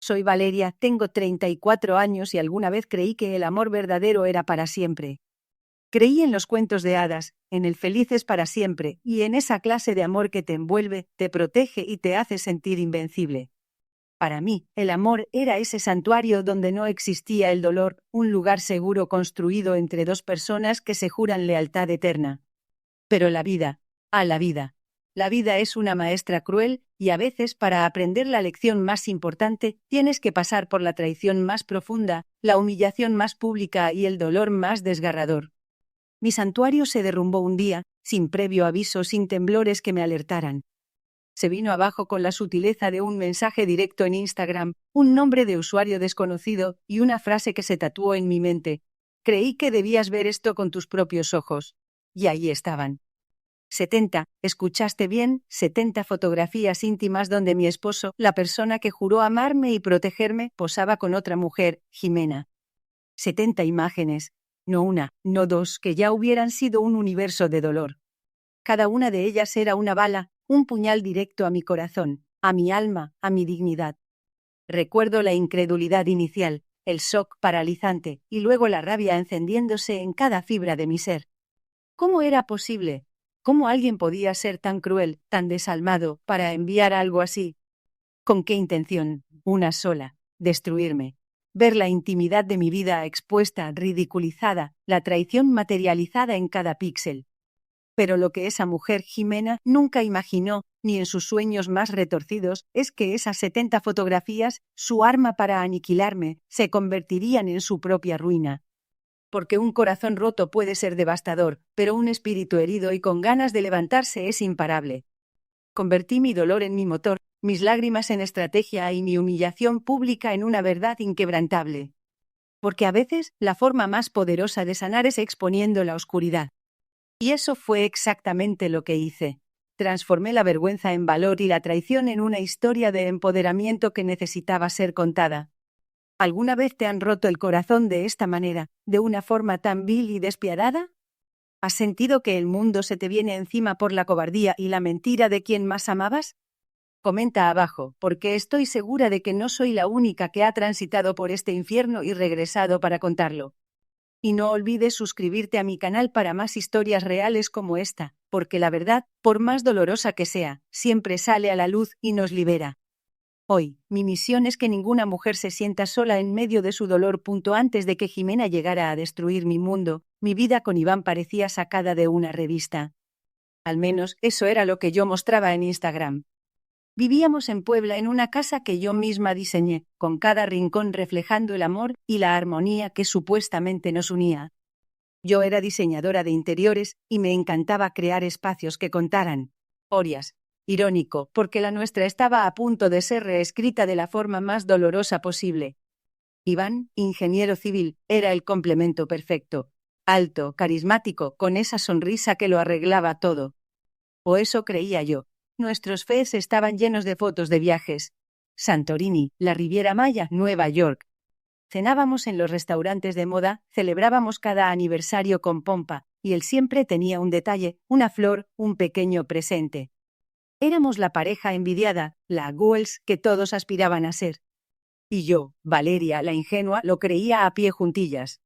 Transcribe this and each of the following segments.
Soy Valeria, tengo 34 años y alguna vez creí que el amor verdadero era para siempre. Creí en los cuentos de hadas, en el felices para siempre, y en esa clase de amor que te envuelve, te protege y te hace sentir invencible. Para mí, el amor era ese santuario donde no existía el dolor, un lugar seguro construido entre dos personas que se juran lealtad eterna. Pero la vida, la vida. La vida es una maestra cruel, y a veces para aprender la lección más importante, tienes que pasar por la traición más profunda, la humillación más pública y el dolor más desgarrador. Mi santuario se derrumbó un día, sin previo aviso, sin temblores que me alertaran. Se vino abajo con la sutileza de un mensaje directo en Instagram, un nombre de usuario desconocido y una frase que se tatuó en mi mente. Creí que debías ver esto con tus propios ojos. Y ahí estaban. 70, escuchaste bien, 70 fotografías íntimas donde mi esposo, la persona que juró amarme y protegerme, posaba con otra mujer, Jimena. 70 imágenes, no una, no dos, que ya hubieran sido un universo de dolor. Cada una de ellas era una bala, un puñal directo a mi corazón, a mi alma, a mi dignidad. Recuerdo la incredulidad inicial, el shock paralizante, y luego la rabia encendiéndose en cada fibra de mi ser. ¿Cómo era posible? ¿Cómo alguien podía ser tan cruel, tan desalmado, para enviar algo así? ¿Con qué intención? Una sola: destruirme. Ver la intimidad de mi vida expuesta, ridiculizada, la traición materializada en cada píxel. Pero lo que esa mujer, Jimena, nunca imaginó, ni en sus sueños más retorcidos, es que esas 70 fotografías, su arma para aniquilarme, se convertirían en su propia ruina. Porque un corazón roto puede ser devastador, pero un espíritu herido y con ganas de levantarse es imparable. Convertí mi dolor en mi motor, mis lágrimas en estrategia y mi humillación pública en una verdad inquebrantable. Porque a veces la forma más poderosa de sanar es exponiendo la oscuridad. Y eso fue exactamente lo que hice. Transformé la vergüenza en valor y la traición en una historia de empoderamiento que necesitaba ser contada. ¿Alguna vez te han roto el corazón de esta manera, de una forma tan vil y despiadada? ¿Has sentido que el mundo se te viene encima por la cobardía y la mentira de quien más amabas? Comenta abajo, porque estoy segura de que no soy la única que ha transitado por este infierno y regresado para contarlo. Y no olvides suscribirte a mi canal para más historias reales como esta, porque la verdad, por más dolorosa que sea, siempre sale a la luz y nos libera. Hoy, mi misión es que ninguna mujer se sienta sola en medio de su dolor. Antes de que Jimena llegara a destruir mi mundo, mi vida con Iván parecía sacada de una revista. Al menos, eso era lo que yo mostraba en Instagram. Vivíamos en Puebla en una casa que yo misma diseñé, con cada rincón reflejando el amor y la armonía que supuestamente nos unía. Yo era diseñadora de interiores y me encantaba crear espacios que contaran historias. Irónico, porque la nuestra estaba a punto de ser reescrita de la forma más dolorosa posible. Iván, ingeniero civil, era el complemento perfecto. Alto, carismático, con esa sonrisa que lo arreglaba todo. O eso creía yo. Nuestros feeds estaban llenos de fotos de viajes. Santorini, la Riviera Maya, Nueva York. Cenábamos en los restaurantes de moda, celebrábamos cada aniversario con pompa, y él siempre tenía un detalle, una flor, un pequeño presente. Éramos la pareja envidiada, la goals que todos aspiraban a ser. Y yo, Valeria, la ingenua, lo creía a pie juntillas.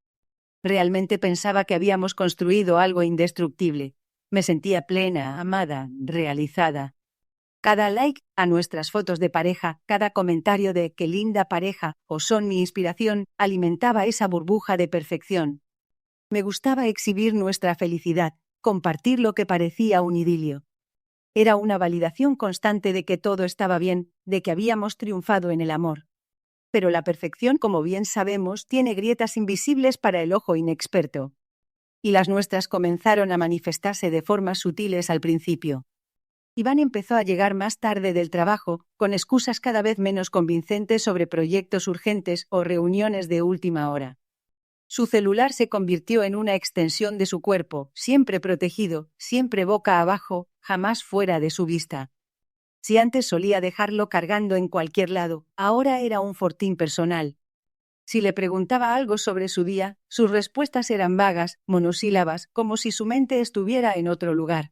Realmente pensaba que habíamos construido algo indestructible. Me sentía plena, amada, realizada. Cada like a nuestras fotos de pareja, cada comentario de «qué linda pareja» o «son mi inspiración» alimentaba esa burbuja de perfección. Me gustaba exhibir nuestra felicidad, compartir lo que parecía un idilio. Era una validación constante de que todo estaba bien, de que habíamos triunfado en el amor. Pero la perfección, como bien sabemos, tiene grietas invisibles para el ojo inexperto. Y las nuestras comenzaron a manifestarse de formas sutiles al principio. Iván empezó a llegar más tarde del trabajo, con excusas cada vez menos convincentes sobre proyectos urgentes o reuniones de última hora. Su celular se convirtió en una extensión de su cuerpo, siempre protegido, siempre boca abajo, jamás fuera de su vista. Si antes solía dejarlo cargando en cualquier lado, ahora era un fortín personal. Si le preguntaba algo sobre su día, sus respuestas eran vagas, monosílabas, como si su mente estuviera en otro lugar.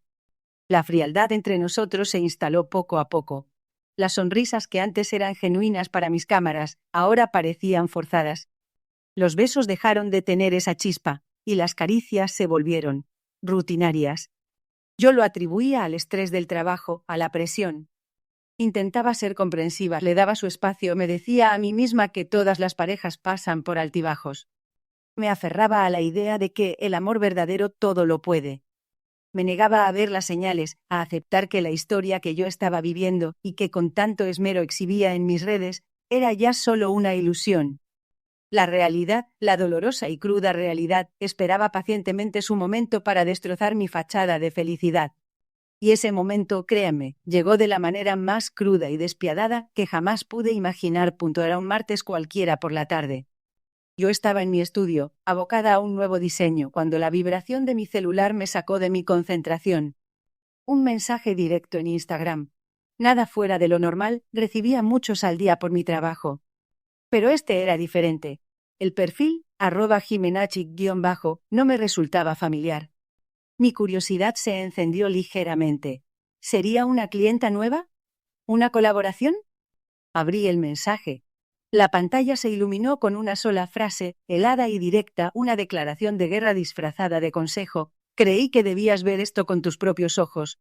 La frialdad entre nosotros se instaló poco a poco. Las sonrisas que antes eran genuinas para mis cámaras, ahora parecían forzadas. Los besos dejaron de tener esa chispa, y las caricias se volvieron rutinarias. Yo lo atribuía al estrés del trabajo, a la presión. Intentaba ser comprensiva, le daba su espacio, me decía a mí misma que todas las parejas pasan por altibajos. Me aferraba a la idea de que el amor verdadero todo lo puede. Me negaba a ver las señales, a aceptar que la historia que yo estaba viviendo y que con tanto esmero exhibía en mis redes, era ya solo una ilusión. La realidad, la dolorosa y cruda realidad, esperaba pacientemente su momento para destrozar mi fachada de felicidad. Y ese momento, créanme, llegó de la manera más cruda y despiadada que jamás pude imaginar. Era un martes cualquiera por la tarde. Yo estaba en mi estudio, abocada a un nuevo diseño, cuando la vibración de mi celular me sacó de mi concentración. Un mensaje directo en Instagram. Nada fuera de lo normal, recibía muchos al día por mi trabajo. Pero este era diferente. El perfil, @jimenachic_, no me resultaba familiar. Mi curiosidad se encendió ligeramente. ¿Sería una clienta nueva? ¿Una colaboración? Abrí el mensaje. La pantalla se iluminó con una sola frase, helada y directa, una declaración de guerra disfrazada de consejo. Creí que debías ver esto con tus propios ojos.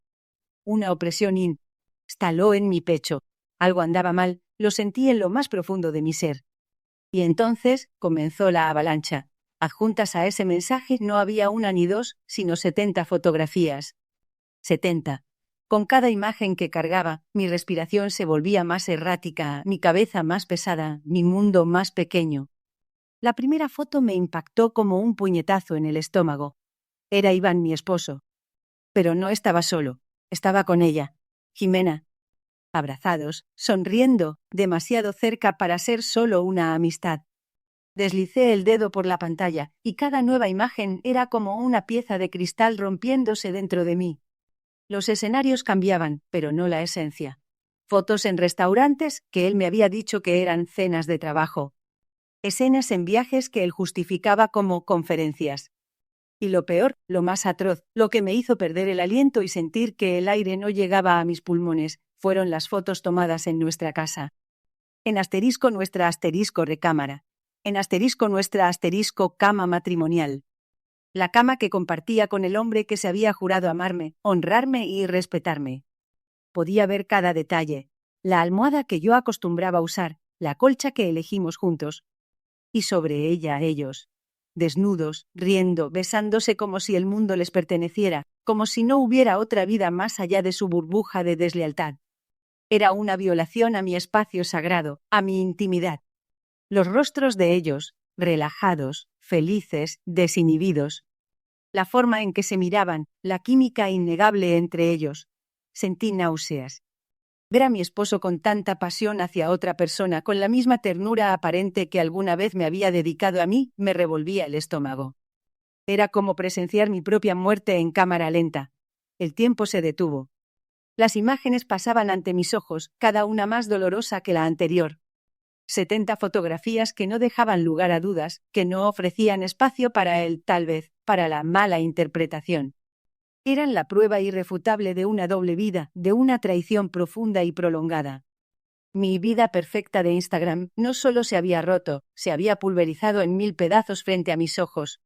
Una opresión instaló en mi pecho. Algo andaba mal, lo sentí en lo más profundo de mi ser. Y entonces comenzó la avalancha. Adjuntas a ese mensaje no había una ni dos, sino 70 fotografías. 70. Con cada imagen que cargaba, mi respiración se volvía más errática, mi cabeza más pesada, mi mundo más pequeño. La primera foto me impactó como un puñetazo en el estómago. Era Iván, mi esposo. Pero no estaba solo, estaba con ella, Jimena. Abrazados, sonriendo, demasiado cerca para ser solo una amistad. Deslicé el dedo por la pantalla, y cada nueva imagen era como una pieza de cristal rompiéndose dentro de mí. Los escenarios cambiaban, pero no la esencia. Fotos en restaurantes que él me había dicho que eran cenas de trabajo. Escenas en viajes que él justificaba como conferencias. Y lo peor, lo más atroz, lo que me hizo perder el aliento y sentir que el aire no llegaba a mis pulmones, fueron las fotos tomadas en nuestra casa. En asterisco nuestra asterisco recámara. En asterisco nuestra asterisco cama matrimonial. La cama que compartía con el hombre que se había jurado amarme, honrarme y respetarme. Podía ver cada detalle. La almohada que yo acostumbraba usar, la colcha que elegimos juntos. Y sobre ella ellos. Desnudos, riendo, besándose como si el mundo les perteneciera, como si no hubiera otra vida más allá de su burbuja de deslealtad. Era una violación a mi espacio sagrado, a mi intimidad. Los rostros de ellos, relajados, felices, desinhibidos. La forma en que se miraban, la química innegable entre ellos. Sentí náuseas. Ver a mi esposo con tanta pasión hacia otra persona, con la misma ternura aparente que alguna vez me había dedicado a mí, me revolvía el estómago. Era como presenciar mi propia muerte en cámara lenta. El tiempo se detuvo. Las imágenes pasaban ante mis ojos, cada una más dolorosa que la anterior. 70 fotografías que no dejaban lugar a dudas, que no ofrecían espacio para el tal vez, para la mala interpretación. Eran la prueba irrefutable de una doble vida, de una traición profunda y prolongada. Mi vida perfecta de Instagram no solo se había roto, se había pulverizado en 1000 pedazos frente a mis ojos.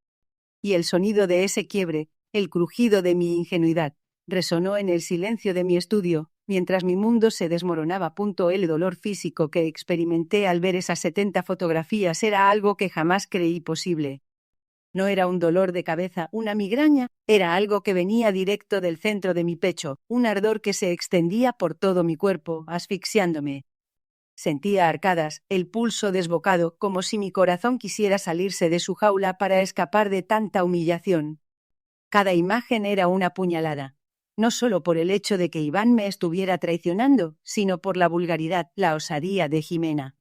Y el sonido de ese quiebre, el crujido de mi ingenuidad, resonó en el silencio de mi estudio, mientras mi mundo se desmoronaba. El dolor físico que experimenté al ver esas 70 fotografías era algo que jamás creí posible. No era un dolor de cabeza, una migraña, era algo que venía directo del centro de mi pecho, un ardor que se extendía por todo mi cuerpo, asfixiándome. Sentía arcadas, el pulso desbocado, como si mi corazón quisiera salirse de su jaula para escapar de tanta humillación. Cada imagen era una puñalada. No solo por el hecho de que Iván me estuviera traicionando, sino por la vulgaridad, la osadía de Jimena.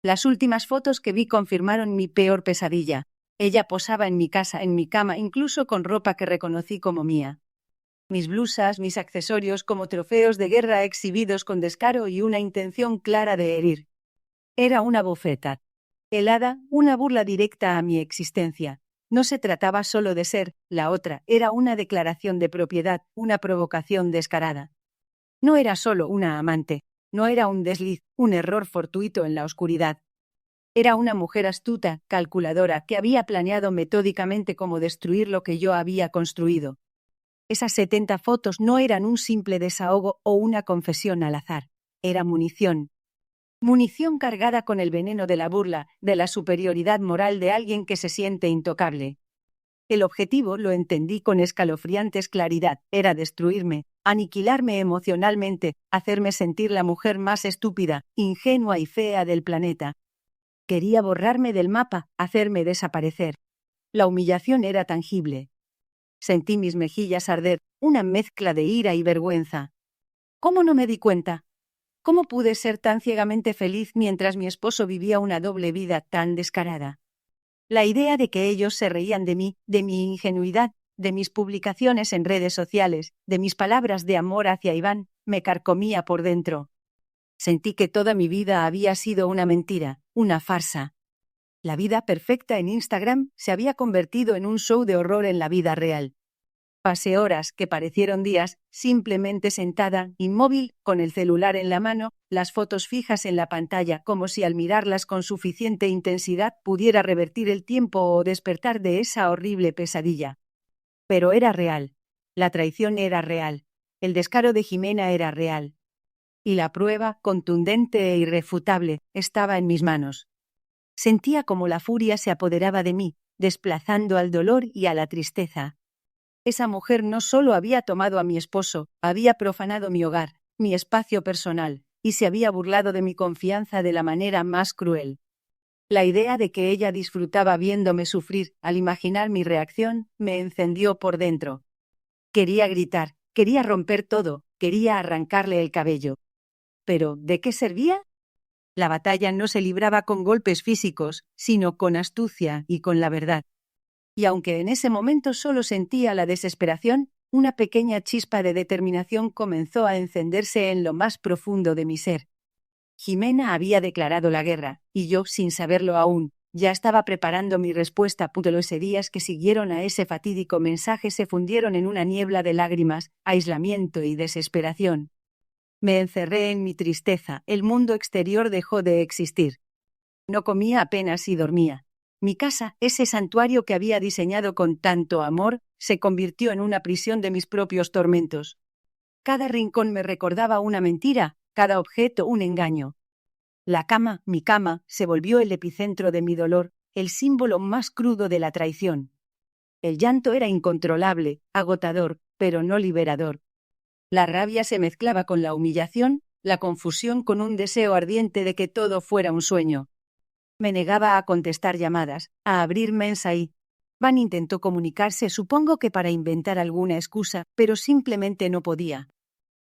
Las últimas fotos que vi confirmaron mi peor pesadilla. Ella posaba en mi casa, en mi cama, incluso con ropa que reconocí como mía. Mis blusas, mis accesorios como trofeos de guerra exhibidos con descaro y una intención clara de herir. Era una bofeta helada, una burla directa a mi existencia. No se trataba solo de ser la otra, era una declaración de propiedad, una provocación descarada. No era solo una amante, No era un desliz, un error fortuito en la oscuridad. Era una mujer astuta, calculadora, que había planeado metódicamente cómo destruir lo que yo había construido. Esas 70 fotos no eran un simple desahogo o una confesión al azar. Era munición. Munición cargada con el veneno de la burla, de la superioridad moral de alguien que se siente intocable. El objetivo, lo entendí con escalofriantes claridad, era destruirme, aniquilarme emocionalmente, hacerme sentir la mujer más estúpida, ingenua y fea del planeta. Quería borrarme del mapa, hacerme desaparecer. La humillación era tangible. Sentí mis mejillas arder, una mezcla de ira y vergüenza. ¿Cómo no me di cuenta? ¿Cómo pude ser tan ciegamente feliz mientras mi esposo vivía una doble vida tan descarada? La idea de que ellos se reían de mí, de mi ingenuidad, de mis publicaciones en redes sociales, de mis palabras de amor hacia Iván, me carcomía por dentro. Sentí que toda mi vida había sido una mentira, una farsa. La vida perfecta en Instagram se había convertido en un show de horror en la vida real. Pasé horas, que parecieron días, simplemente sentada, inmóvil, con el celular en la mano, las fotos fijas en la pantalla, como si al mirarlas con suficiente intensidad pudiera revertir el tiempo o despertar de esa horrible pesadilla. Pero era real. La traición era real. El descaro de Jimena era real. Y la prueba, contundente e irrefutable, estaba en mis manos. Sentía como la furia se apoderaba de mí, desplazando al dolor y a la tristeza. Esa mujer no solo había tomado a mi esposo, había profanado mi hogar, mi espacio personal, y se había burlado de mi confianza de la manera más cruel. La idea de que ella disfrutaba viéndome sufrir, al imaginar mi reacción, me encendió por dentro. Quería gritar, quería romper todo, quería arrancarle el cabello. ¿Pero de qué servía? La batalla no se libraba con golpes físicos, sino con astucia y con la verdad. Y aunque en ese momento solo sentía la desesperación, una pequeña chispa de determinación comenzó a encenderse en lo más profundo de mi ser. Jimena había declarado la guerra, y yo, sin saberlo aún, ya estaba preparando mi respuesta. Los días que siguieron a ese fatídico mensaje se fundieron en una niebla de lágrimas, aislamiento y desesperación. Me encerré en mi tristeza, el mundo exterior dejó de existir. No comía apenas y dormía. Mi casa, ese santuario que había diseñado con tanto amor, se convirtió en una prisión de mis propios tormentos. Cada rincón me recordaba una mentira, cada objeto un engaño. La cama, mi cama, se volvió el epicentro de mi dolor, el símbolo más crudo de la traición. El llanto era incontrolable, agotador, pero no liberador. La rabia se mezclaba con la humillación, la confusión con un deseo ardiente de que todo fuera un sueño. Me negaba a contestar llamadas, a abrir Mensaí. Van intentó comunicarse, supongo que para inventar alguna excusa, pero simplemente no podía.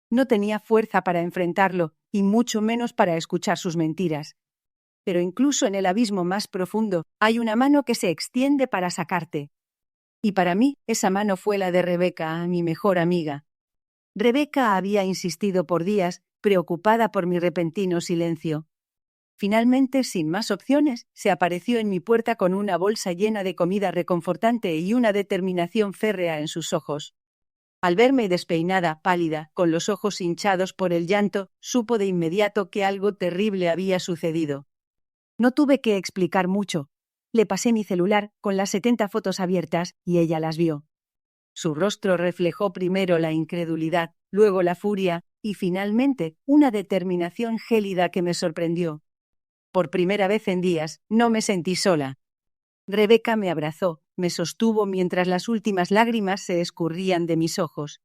No tenía fuerza para enfrentarlo, y mucho menos para escuchar sus mentiras. Pero incluso en el abismo más profundo, hay una mano que se extiende para sacarte. Y para mí, esa mano fue la de Rebeca, mi mejor amiga. Rebeca había insistido por días, preocupada por mi repentino silencio. Finalmente, sin más opciones, se apareció en mi puerta con una bolsa llena de comida reconfortante y una determinación férrea en sus ojos. Al verme despeinada, pálida, con los ojos hinchados por el llanto, supo de inmediato que algo terrible había sucedido. No tuve que explicar mucho. Le pasé mi celular, con las 70 fotos abiertas, y ella las vio. Su rostro reflejó primero la incredulidad, luego la furia, y finalmente, una determinación gélida que me sorprendió. Por primera vez en días, no me sentí sola. Rebeca me abrazó, me sostuvo mientras las últimas lágrimas se escurrían de mis ojos.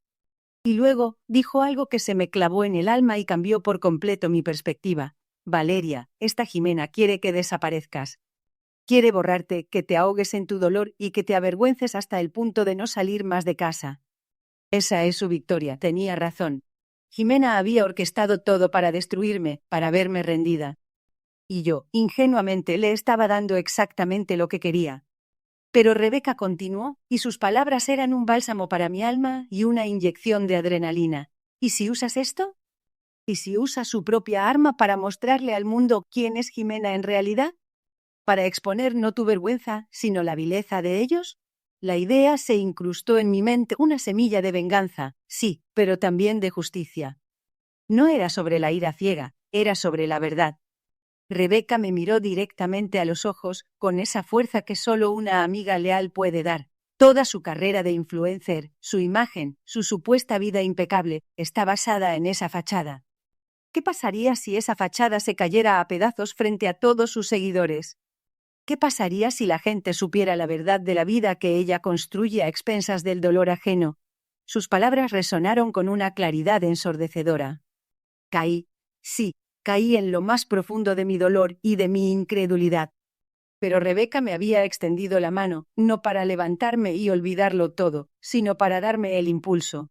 Y luego dijo algo que se me clavó en el alma y cambió por completo mi perspectiva. Valeria, esta Jimena quiere que desaparezcas. Quiere borrarte, que te ahogues en tu dolor y que te avergüences hasta el punto de no salir más de casa. Esa es su victoria, tenía razón. Jimena había orquestado todo para destruirme, para verme rendida. Y yo, ingenuamente, le estaba dando exactamente lo que quería. Pero Rebeca continuó, y sus palabras eran un bálsamo para mi alma y una inyección de adrenalina. ¿Y si usas esto? ¿Y si usa su propia arma para mostrarle al mundo quién es Jimena en realidad? ¿Para exponer no tu vergüenza, sino la vileza de ellos? La idea se incrustó en mi mente, una semilla de venganza, sí, pero también de justicia. No era sobre la ira ciega, era sobre la verdad. Rebeca me miró directamente a los ojos, con esa fuerza que solo una amiga leal puede dar. Toda su carrera de influencer, su imagen, su supuesta vida impecable, está basada en esa fachada. ¿Qué pasaría si esa fachada se cayera a pedazos frente a todos sus seguidores? ¿Qué pasaría si la gente supiera la verdad de la vida que ella construye a expensas del dolor ajeno? Sus palabras resonaron con una claridad ensordecedora. Caí, sí, caí en lo más profundo de mi dolor y de mi incredulidad. Pero Rebeca me había extendido la mano, no para levantarme y olvidarlo todo, sino para darme el impulso.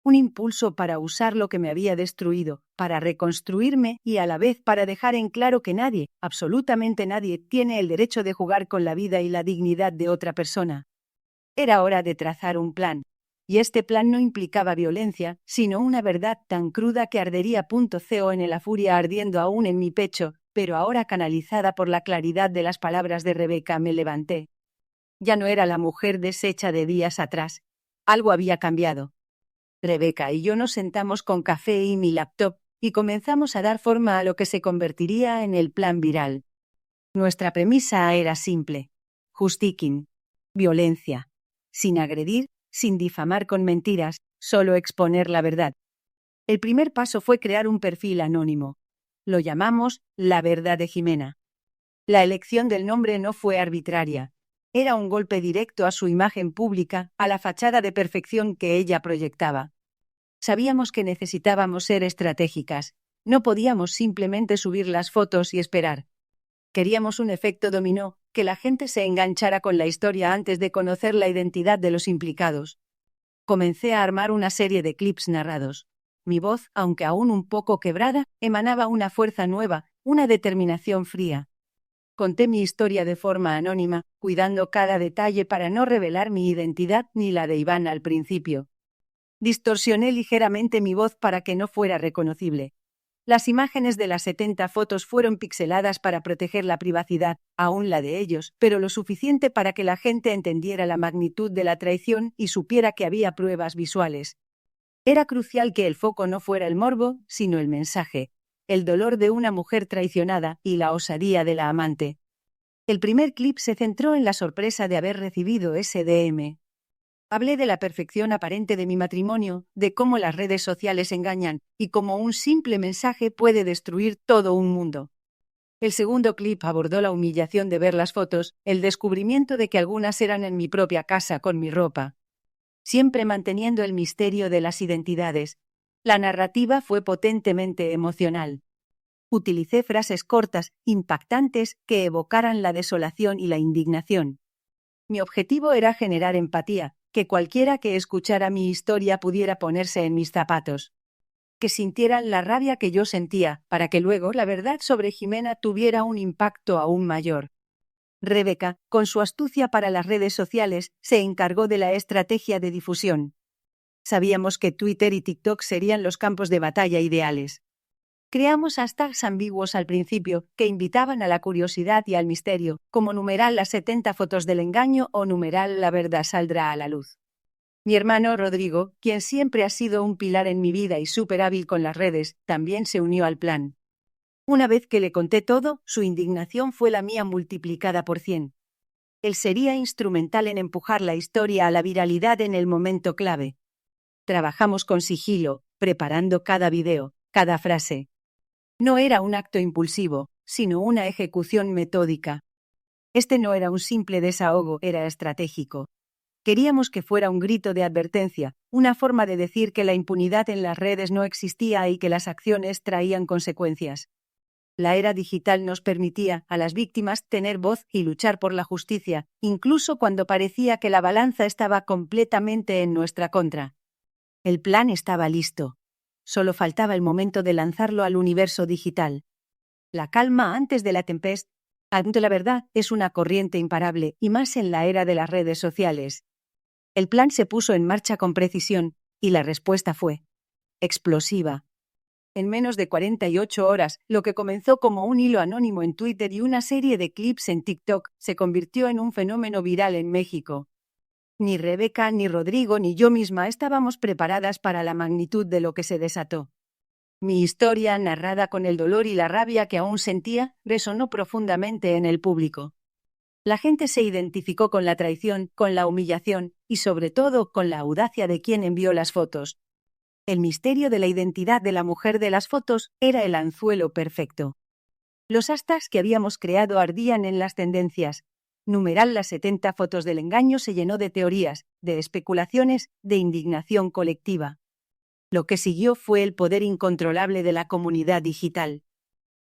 Un impulso para usar lo que me había destruido, para reconstruirme y a la vez para dejar en claro que nadie, absolutamente nadie, tiene el derecho de jugar con la vida y la dignidad de otra persona. Era hora de trazar un plan. Y este plan no implicaba violencia, sino una verdad tan cruda que ardería .co en la furia ardiendo aún en mi pecho, pero ahora canalizada por la claridad de las palabras de Rebeca me levanté. Ya no era la mujer deshecha de días atrás. Algo había cambiado. Rebeca y yo nos sentamos con café y mi laptop, y comenzamos a dar forma a lo que se convertiría en el plan viral. Nuestra premisa era simple. Justiking. Violencia. Sin agredir, sin difamar con mentiras, solo exponer la verdad. El primer paso fue crear un perfil anónimo. Lo llamamos La Verdad de Jimena. La elección del nombre no fue arbitraria. Era un golpe directo a su imagen pública, a la fachada de perfección que ella proyectaba. Sabíamos que necesitábamos ser estratégicas. No podíamos simplemente subir las fotos y esperar. Queríamos un efecto dominó, que la gente se enganchara con la historia antes de conocer la identidad de los implicados. Comencé a armar una serie de clips narrados. Mi voz, aunque aún un poco quebrada, emanaba una fuerza nueva, una determinación fría. Conté mi historia de forma anónima, cuidando cada detalle para no revelar mi identidad ni la de Iván al principio. Distorsioné ligeramente mi voz para que no fuera reconocible. Las imágenes de las 70 fotos fueron pixeladas para proteger la privacidad, aún la de ellos, pero lo suficiente para que la gente entendiera la magnitud de la traición y supiera que había pruebas visuales. Era crucial que el foco no fuera el morbo, sino el mensaje, el dolor de una mujer traicionada y la osadía de la amante. El primer clip se centró en la sorpresa de haber recibido ese DM. Hablé de la perfección aparente de mi matrimonio, de cómo las redes sociales engañan y cómo un simple mensaje puede destruir todo un mundo. El segundo clip abordó la humillación de ver las fotos, el descubrimiento de que algunas eran en mi propia casa con mi ropa. Siempre manteniendo el misterio de las identidades. La narrativa fue potentemente emocional. Utilicé frases cortas, impactantes, que evocaran la desolación y la indignación. Mi objetivo era generar empatía, que cualquiera que escuchara mi historia pudiera ponerse en mis zapatos. Que sintieran la rabia que yo sentía, para que luego la verdad sobre Jimena tuviera un impacto aún mayor. Rebeca, con su astucia para las redes sociales, se encargó de la estrategia de difusión. Sabíamos que Twitter y TikTok serían los campos de batalla ideales. Creamos hashtags ambiguos al principio, que invitaban a la curiosidad y al misterio, como numeral las 70 fotos del engaño o numeral la verdad saldrá a la luz. Mi hermano Rodrigo, quien siempre ha sido un pilar en mi vida y súper hábil con las redes, también se unió al plan. Una vez que le conté todo, su indignación fue la mía multiplicada por 100. Él sería instrumental en empujar la historia a la viralidad en el momento clave. Trabajamos con sigilo, preparando cada video, cada frase. No era un acto impulsivo, sino una ejecución metódica. Este no era un simple desahogo, era estratégico. Queríamos que fuera un grito de advertencia, una forma de decir que la impunidad en las redes no existía y que las acciones traían consecuencias. La era digital nos permitía, a las víctimas, tener voz y luchar por la justicia, incluso cuando parecía que la balanza estaba completamente en nuestra contra. El plan estaba listo. Solo faltaba el momento de lanzarlo al universo digital. La calma antes de la tempestad, ante la verdad, es una corriente imparable, y más en la era de las redes sociales. El plan se puso en marcha con precisión, y la respuesta fue explosiva. En menos de 48 horas, lo que comenzó como un hilo anónimo en Twitter y una serie de clips en TikTok, se convirtió en un fenómeno viral en México. Ni Rebeca, ni Rodrigo, ni yo misma estábamos preparadas para la magnitud de lo que se desató. Mi historia, narrada con el dolor y la rabia que aún sentía, resonó profundamente en el público. La gente se identificó con la traición, con la humillación y, sobre todo, con la audacia de quien envió las fotos. El misterio de la identidad de la mujer de las fotos era el anzuelo perfecto. Los hashtags que habíamos creado ardían en las tendencias. Numeral las 70 fotos del engaño se llenó de teorías, de especulaciones, de indignación colectiva. Lo que siguió fue el poder incontrolable de la comunidad digital.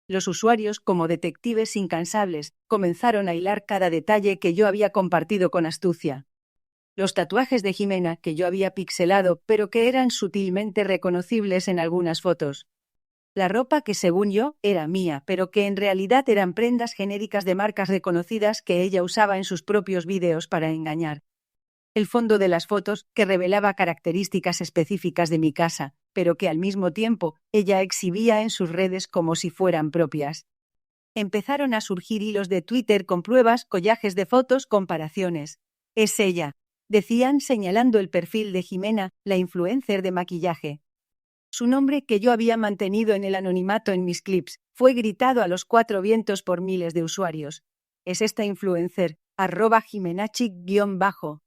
Los usuarios, como detectives incansables, comenzaron a hilar cada detalle que yo había compartido con astucia. Los tatuajes de Jimena, que yo había pixelado, pero que eran sutilmente reconocibles en algunas fotos. La ropa que, según yo, era mía, pero que en realidad eran prendas genéricas de marcas reconocidas que ella usaba en sus propios vídeos para engañar. El fondo de las fotos, que revelaba características específicas de mi casa, pero que al mismo tiempo ella exhibía en sus redes como si fueran propias. Empezaron a surgir hilos de Twitter con pruebas, collajes de fotos, comparaciones. Es ella, decían señalando el perfil de Jimena, la influencer de maquillaje. Su nombre, que yo había mantenido en el anonimato en mis clips, fue gritado a los 4 vientos por miles de usuarios. Es esta influencer, @jimenachic_.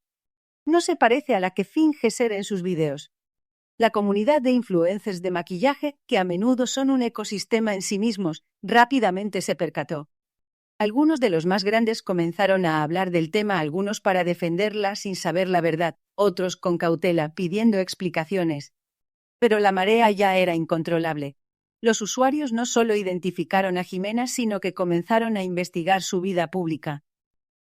No se parece a la que finge ser en sus vídeos. La comunidad de influencers de maquillaje, que a menudo son un ecosistema en sí mismos, rápidamente se percató. Algunos de los más grandes comenzaron a hablar del tema, algunos para defenderla sin saber la verdad, otros con cautela, pidiendo explicaciones. Pero la marea ya era incontrolable. Los usuarios no solo identificaron a Jimena, sino que comenzaron a investigar su vida pública.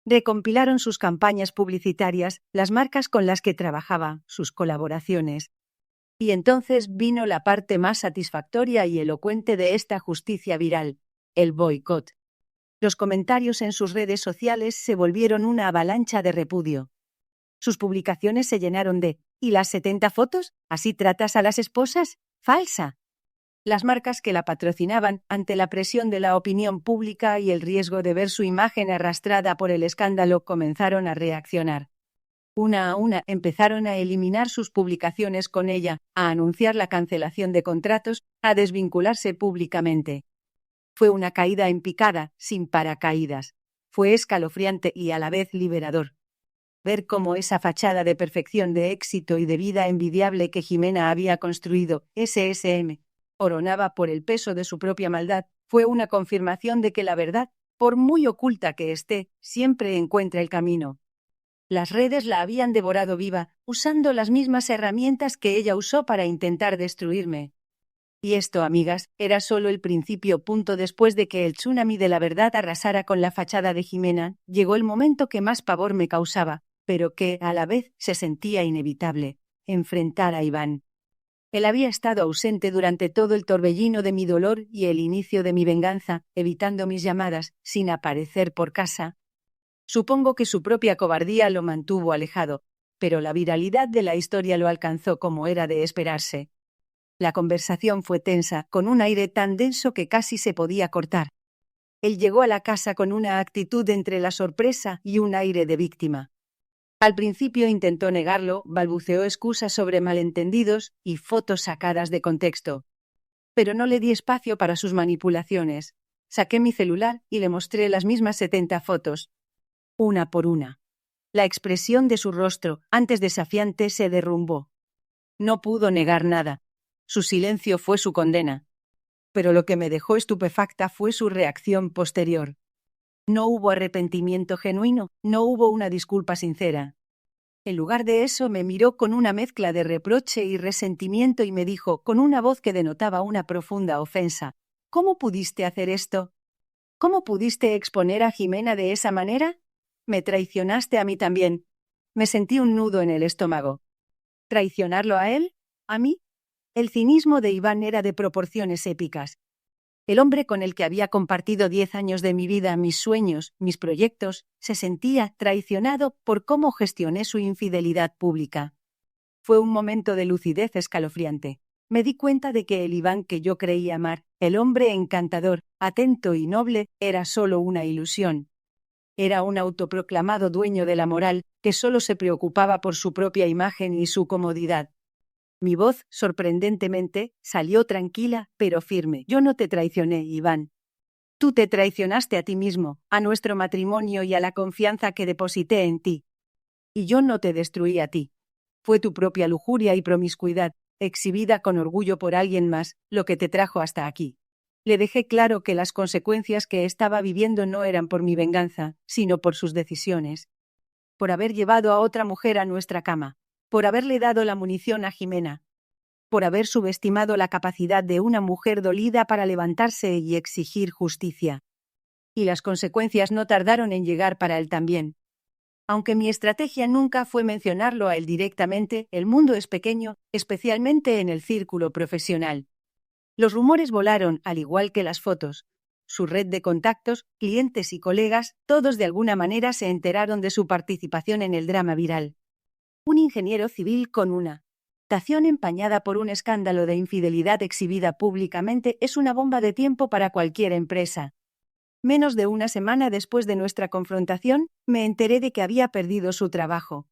Recompilaron sus campañas publicitarias, las marcas con las que trabajaba, sus colaboraciones. Y entonces vino la parte más satisfactoria y elocuente de esta justicia viral: el boicot. Los comentarios en sus redes sociales se volvieron una avalancha de repudio. Sus publicaciones se llenaron de «¿Y las 70 fotos? ¿Así tratas a las esposas? ¡Falsa!». Las marcas que la patrocinaban, ante la presión de la opinión pública y el riesgo de ver su imagen arrastrada por el escándalo, comenzaron a reaccionar. Una a una empezaron a eliminar sus publicaciones con ella, a anunciar la cancelación de contratos, a desvincularse públicamente. Fue una caída en picada, sin paracaídas. Fue escalofriante y a la vez liberador. Ver cómo esa fachada de perfección, de éxito y de vida envidiable que Jimena había construido, SSM, oronaba por el peso de su propia maldad, fue una confirmación de que la verdad, por muy oculta que esté, siempre encuentra el camino. Las redes la habían devorado viva, usando las mismas herramientas que ella usó para intentar destruirme. Y esto, amigas, era solo el principio. Después de que el tsunami de la verdad arrasara con la fachada de Jimena, llegó el momento que más pavor me causaba, pero que, a la vez, se sentía inevitable: enfrentar a Iván. Él había estado ausente durante todo el torbellino de mi dolor y el inicio de mi venganza, evitando mis llamadas, sin aparecer por casa. Supongo que su propia cobardía lo mantuvo alejado, pero la viralidad de la historia lo alcanzó como era de esperarse. La conversación fue tensa, con un aire tan denso que casi se podía cortar. Él llegó a la casa con una actitud entre la sorpresa y un aire de víctima. Al principio intentó negarlo, balbuceó excusas sobre malentendidos y fotos sacadas de contexto. Pero no le di espacio para sus manipulaciones. Saqué mi celular y le mostré las mismas 70 fotos. Una por una. La expresión de su rostro, antes desafiante, se derrumbó. No pudo negar nada. Su silencio fue su condena. Pero lo que me dejó estupefacta fue su reacción posterior. No hubo arrepentimiento genuino, no hubo una disculpa sincera. En lugar de eso, me miró con una mezcla de reproche y resentimiento y me dijo, con una voz que denotaba una profunda ofensa: «¿Cómo pudiste hacer esto? ¿Cómo pudiste exponer a Jimena de esa manera? Me traicionaste a mí también». Me sentí un nudo en el estómago. ¿Traicionarlo a él? ¿A mí? El cinismo de Iván era de proporciones épicas. El hombre con el que había compartido 10 años de mi vida, mis sueños, mis proyectos, se sentía traicionado por cómo gestioné su infidelidad pública. Fue un momento de lucidez escalofriante. Me di cuenta de que el Iván que yo creía amar, el hombre encantador, atento y noble, era solo una ilusión. Era un autoproclamado dueño de la moral que solo se preocupaba por su propia imagen y su comodidad. Mi voz, sorprendentemente, salió tranquila, pero firme. Yo no te traicioné, Iván. Tú te traicionaste a ti mismo, a nuestro matrimonio y a la confianza que deposité en ti. Y yo no te destruí a ti. Fue tu propia lujuria y promiscuidad, exhibida con orgullo por alguien más, lo que te trajo hasta aquí. Le dejé claro que las consecuencias que estaba viviendo no eran por mi venganza, sino por sus decisiones. Por haber llevado a otra mujer a nuestra cama. Por haberle dado la munición a Jimena. Por haber subestimado la capacidad de una mujer dolida para levantarse y exigir justicia. Y las consecuencias no tardaron en llegar para él también. Aunque mi estrategia nunca fue mencionarlo a él directamente, el mundo es pequeño, especialmente en el círculo profesional. Los rumores volaron, al igual que las fotos. Su red de contactos, clientes y colegas, todos de alguna manera se enteraron de su participación en el drama viral. Un ingeniero civil con una reputación empañada por un escándalo de infidelidad exhibida públicamente es una bomba de tiempo para cualquier empresa. Menos de una semana después de nuestra confrontación, me enteré de que había perdido su trabajo.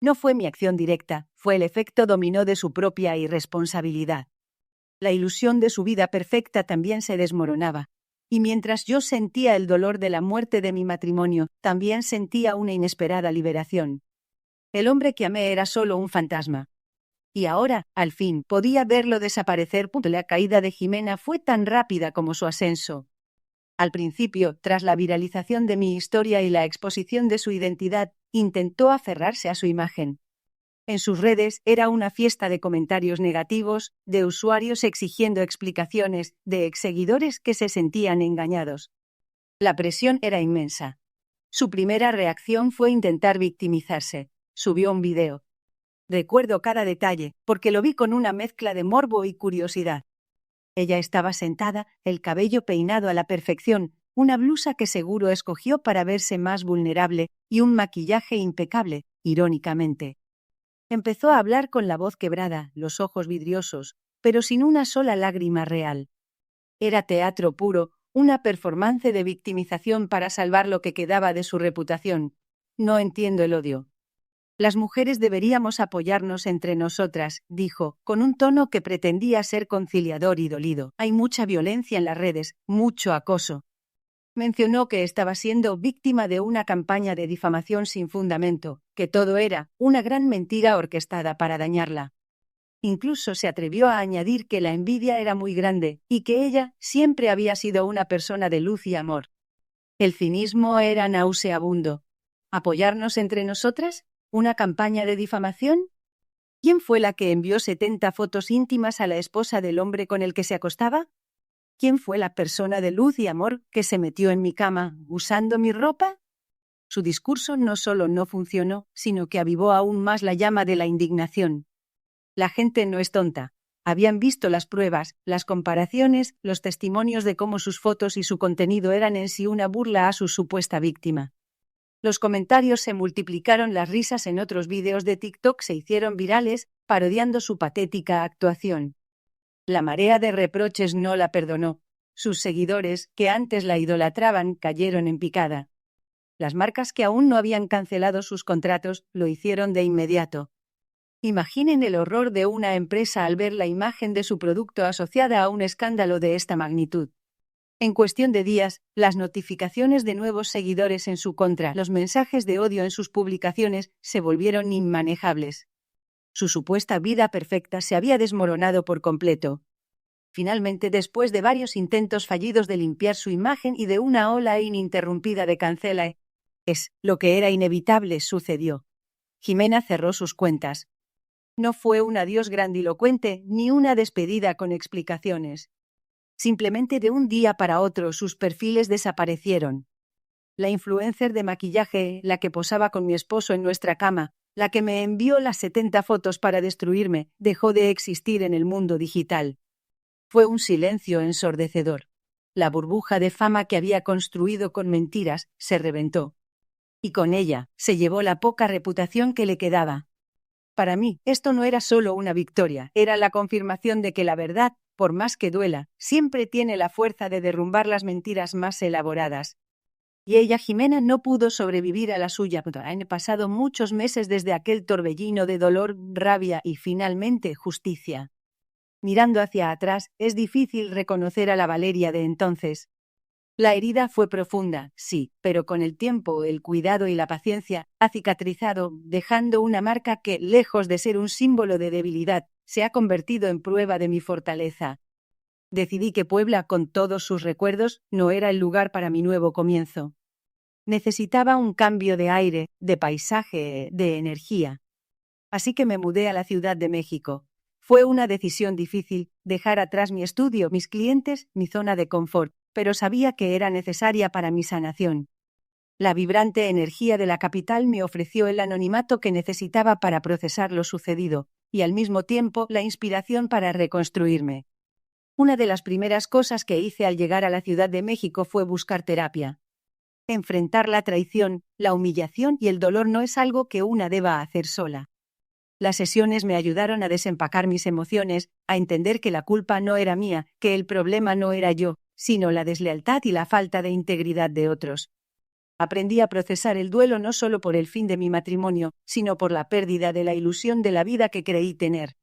No fue mi acción directa, fue el efecto dominó de su propia irresponsabilidad. La ilusión de su vida perfecta también se desmoronaba. Y mientras yo sentía el dolor de la muerte de mi matrimonio, también sentía una inesperada liberación. El hombre que amé era solo un fantasma. Y ahora, al fin, podía verlo desaparecer. La caída de Jimena fue tan rápida como su ascenso. Al principio, tras la viralización de mi historia y la exposición de su identidad, intentó aferrarse a su imagen. En sus redes era una fiesta de comentarios negativos, de usuarios exigiendo explicaciones, de exseguidores que se sentían engañados. La presión era inmensa. Su primera reacción fue intentar victimizarse. Subió un video. Recuerdo cada detalle, porque lo vi con una mezcla de morbo y curiosidad. Ella estaba sentada, el cabello peinado a la perfección, una blusa que seguro escogió para verse más vulnerable y un maquillaje impecable, irónicamente. Empezó a hablar con la voz quebrada, los ojos vidriosos, pero sin una sola lágrima real. Era teatro puro, una performance de victimización para salvar lo que quedaba de su reputación. No entiendo el odio. Las mujeres deberíamos apoyarnos entre nosotras, dijo, con un tono que pretendía ser conciliador y dolido. Hay mucha violencia en las redes, mucho acoso. Mencionó que estaba siendo víctima de una campaña de difamación sin fundamento, que todo era una gran mentira orquestada para dañarla. Incluso se atrevió a añadir que la envidia era muy grande y que ella siempre había sido una persona de luz y amor. El cinismo era nauseabundo. ¿Apoyarnos entre nosotras? ¿Una campaña de difamación? ¿Quién fue la que envió 70 fotos íntimas a la esposa del hombre con el que se acostaba? ¿Quién fue la persona de luz y amor que se metió en mi cama usando mi ropa? Su discurso no solo no funcionó, sino que avivó aún más la llama de la indignación. La gente no es tonta. Habían visto las pruebas, las comparaciones, los testimonios de cómo sus fotos y su contenido eran en sí una burla a su supuesta víctima. Los comentarios se multiplicaron, las risas en otros vídeos de TikTok se hicieron virales, parodiando su patética actuación. La marea de reproches no la perdonó. Sus seguidores, que antes la idolatraban, cayeron en picada. Las marcas que aún no habían cancelado sus contratos, lo hicieron de inmediato. Imaginen el horror de una empresa al ver la imagen de su producto asociada a un escándalo de esta magnitud. En cuestión de días, las notificaciones de nuevos seguidores en su contra, los mensajes de odio en sus publicaciones, se volvieron inmanejables. Su supuesta vida perfecta se había desmoronado por completo. Finalmente, después de varios intentos fallidos de limpiar su imagen y de una ola ininterrumpida de cancelae, lo que era inevitable sucedió. Jimena cerró sus cuentas. No fue un adiós grandilocuente ni una despedida con explicaciones. Simplemente de un día para otro sus perfiles desaparecieron. La influencer de maquillaje, la que posaba con mi esposo en nuestra cama, la que me envió las 70 fotos para destruirme, dejó de existir en el mundo digital. Fue un silencio ensordecedor. La burbuja de fama que había construido con mentiras se reventó. Y con ella se llevó la poca reputación que le quedaba. Para mí, esto no era solo una victoria, era la confirmación de que la verdad, por más que duela, siempre tiene la fuerza de derrumbar las mentiras más elaboradas. Y ella, Jimena, no pudo sobrevivir a la suya. Han pasado muchos meses desde aquel torbellino de dolor, rabia y finalmente justicia. Mirando hacia atrás, es difícil reconocer a la Valeria de entonces. La herida fue profunda, sí, pero con el tiempo, el cuidado y la paciencia, ha cicatrizado, dejando una marca que, lejos de ser un símbolo de debilidad, se ha convertido en prueba de mi fortaleza. Decidí que Puebla, con todos sus recuerdos, no era el lugar para mi nuevo comienzo. Necesitaba un cambio de aire, de paisaje, de energía. Así que me mudé a la Ciudad de México. Fue una decisión difícil, dejar atrás mi estudio, mis clientes, mi zona de confort, pero sabía que era necesaria para mi sanación. La vibrante energía de la capital me ofreció el anonimato que necesitaba para procesar lo sucedido, y al mismo tiempo la inspiración para reconstruirme. Una de las primeras cosas que hice al llegar a la Ciudad de México fue buscar terapia. Enfrentar la traición, la humillación y el dolor no es algo que una deba hacer sola. Las sesiones me ayudaron a desempacar mis emociones, a entender que la culpa no era mía, que el problema no era yo, sino la deslealtad y la falta de integridad de otros. Aprendí a procesar el duelo no solo por el fin de mi matrimonio, sino por la pérdida de la ilusión de la vida que creí tener.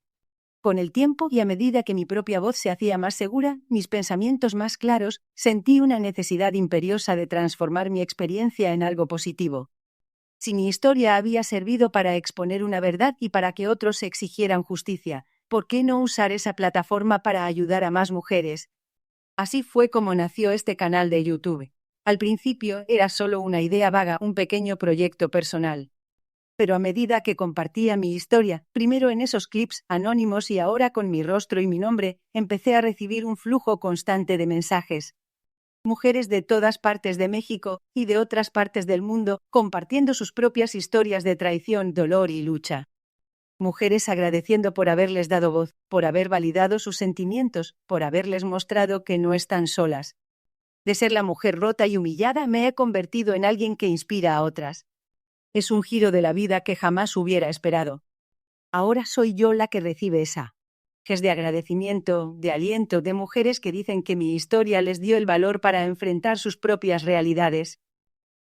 Con el tiempo y a medida que mi propia voz se hacía más segura, mis pensamientos más claros, sentí una necesidad imperiosa de transformar mi experiencia en algo positivo. Si mi historia había servido para exponer una verdad y para que otros exigieran justicia, ¿por qué no usar esa plataforma para ayudar a más mujeres? Así fue como nació este canal de YouTube. Al principio era solo una idea vaga, un pequeño proyecto personal. Pero a medida que compartía mi historia, primero en esos clips anónimos y ahora con mi rostro y mi nombre, empecé a recibir un flujo constante de mensajes. Mujeres de todas partes de México y de otras partes del mundo compartiendo sus propias historias de traición, dolor y lucha. Mujeres agradeciendo por haberles dado voz, por haber validado sus sentimientos, por haberles mostrado que no están solas. De ser la mujer rota y humillada me he convertido en alguien que inspira a otras. Es un giro de la vida que jamás hubiera esperado. Ahora soy yo la que recibe esa es de agradecimiento, de aliento, de mujeres que dicen que mi historia les dio el valor para enfrentar sus propias realidades.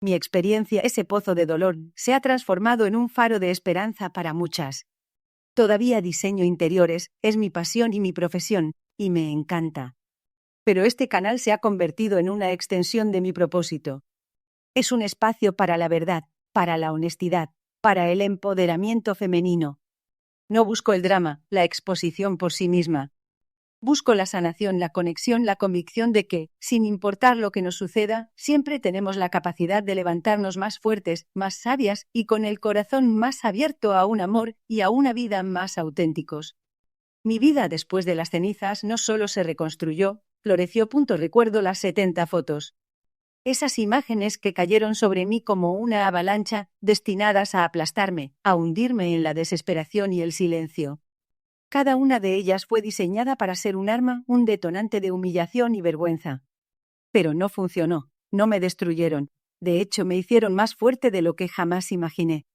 Mi experiencia, ese pozo de dolor, se ha transformado en un faro de esperanza para muchas. Todavía diseño interiores, es mi pasión y mi profesión, y me encanta. Pero este canal se ha convertido en una extensión de mi propósito. Es un espacio para la verdad, para la honestidad, para el empoderamiento femenino. No busco el drama, la exposición por sí misma. Busco la sanación, la conexión, la convicción de que, sin importar lo que nos suceda, siempre tenemos la capacidad de levantarnos más fuertes, más sabias y con el corazón más abierto a un amor y a una vida más auténticos. Mi vida después de las cenizas no solo se reconstruyó, floreció. Recuerdo las 70 fotos. Esas imágenes que cayeron sobre mí como una avalancha, destinadas a aplastarme, a hundirme en la desesperación y el silencio. Cada una de ellas fue diseñada para ser un arma, un detonante de humillación y vergüenza. Pero no funcionó, no me destruyeron. De hecho, me hicieron más fuerte de lo que jamás imaginé.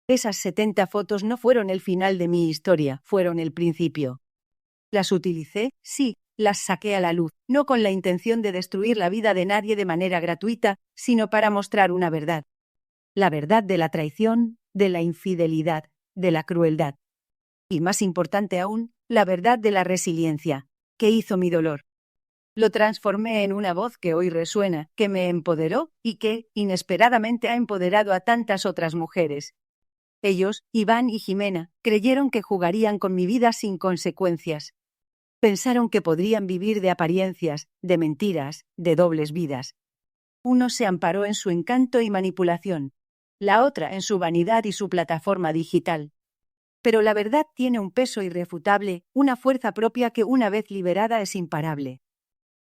Esas 70 fotos no fueron el final de mi historia, fueron el principio. ¿Las utilicé? Sí. Las saqué a la luz, no con la intención de destruir la vida de nadie de manera gratuita, sino para mostrar una verdad. La verdad de la traición, de la infidelidad, de la crueldad. Y más importante aún, la verdad de la resiliencia, que hizo mi dolor. Lo transformé en una voz que hoy resuena, que me empoderó y que, inesperadamente, ha empoderado a tantas otras mujeres. Ellos, Iván y Jimena, creyeron que jugarían con mi vida sin consecuencias. Pensaron que podrían vivir de apariencias, de mentiras, de dobles vidas. Uno se amparó en su encanto y manipulación, la otra en su vanidad y su plataforma digital. Pero la verdad tiene un peso irrefutable, una fuerza propia que una vez liberada es imparable.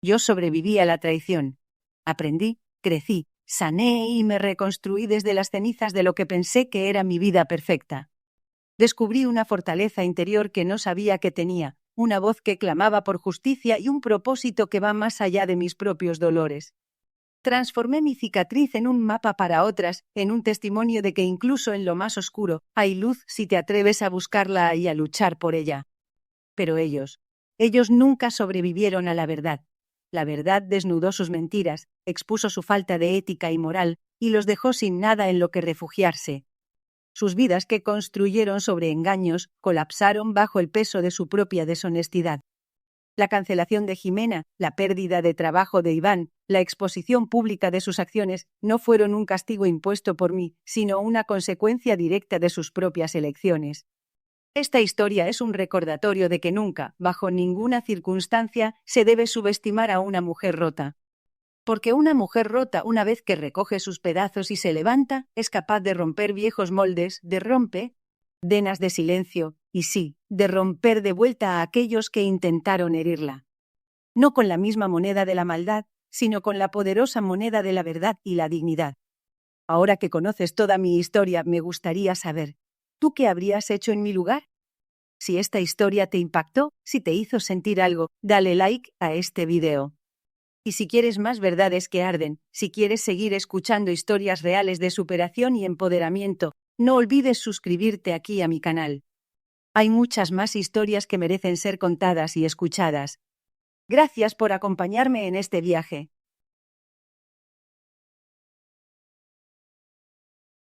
Yo sobreviví a la traición. Aprendí, crecí, sané y me reconstruí desde las cenizas de lo que pensé que era mi vida perfecta. Descubrí una fortaleza interior que no sabía que tenía, una voz que clamaba por justicia y un propósito que va más allá de mis propios dolores. Transformé mi cicatriz en un mapa para otras, en un testimonio de que incluso en lo más oscuro hay luz si te atreves a buscarla y a luchar por ella. Pero ellos nunca sobrevivieron a la verdad. La verdad desnudó sus mentiras, expuso su falta de ética y moral, y los dejó sin nada en lo que refugiarse. Sus vidas que construyeron sobre engaños colapsaron bajo el peso de su propia deshonestidad. La cancelación de Jimena, la pérdida de trabajo de Iván, la exposición pública de sus acciones no fueron un castigo impuesto por mí, sino una consecuencia directa de sus propias elecciones. Esta historia es un recordatorio de que nunca, bajo ninguna circunstancia, se debe subestimar a una mujer rota. Porque una mujer rota, una vez que recoge sus pedazos y se levanta, es capaz de romper viejos moldes, de romper denas de silencio, y sí, de romper de vuelta a aquellos que intentaron herirla. No con la misma moneda de la maldad, sino con la poderosa moneda de la verdad y la dignidad. Ahora que conoces toda mi historia, me gustaría saber, ¿tú qué habrías hecho en mi lugar? Si esta historia te impactó, si te hizo sentir algo, dale like a este video. Y si quieres más verdades que arden, si quieres seguir escuchando historias reales de superación y empoderamiento, no olvides suscribirte aquí a mi canal. Hay muchas más historias que merecen ser contadas y escuchadas. Gracias por acompañarme en este viaje.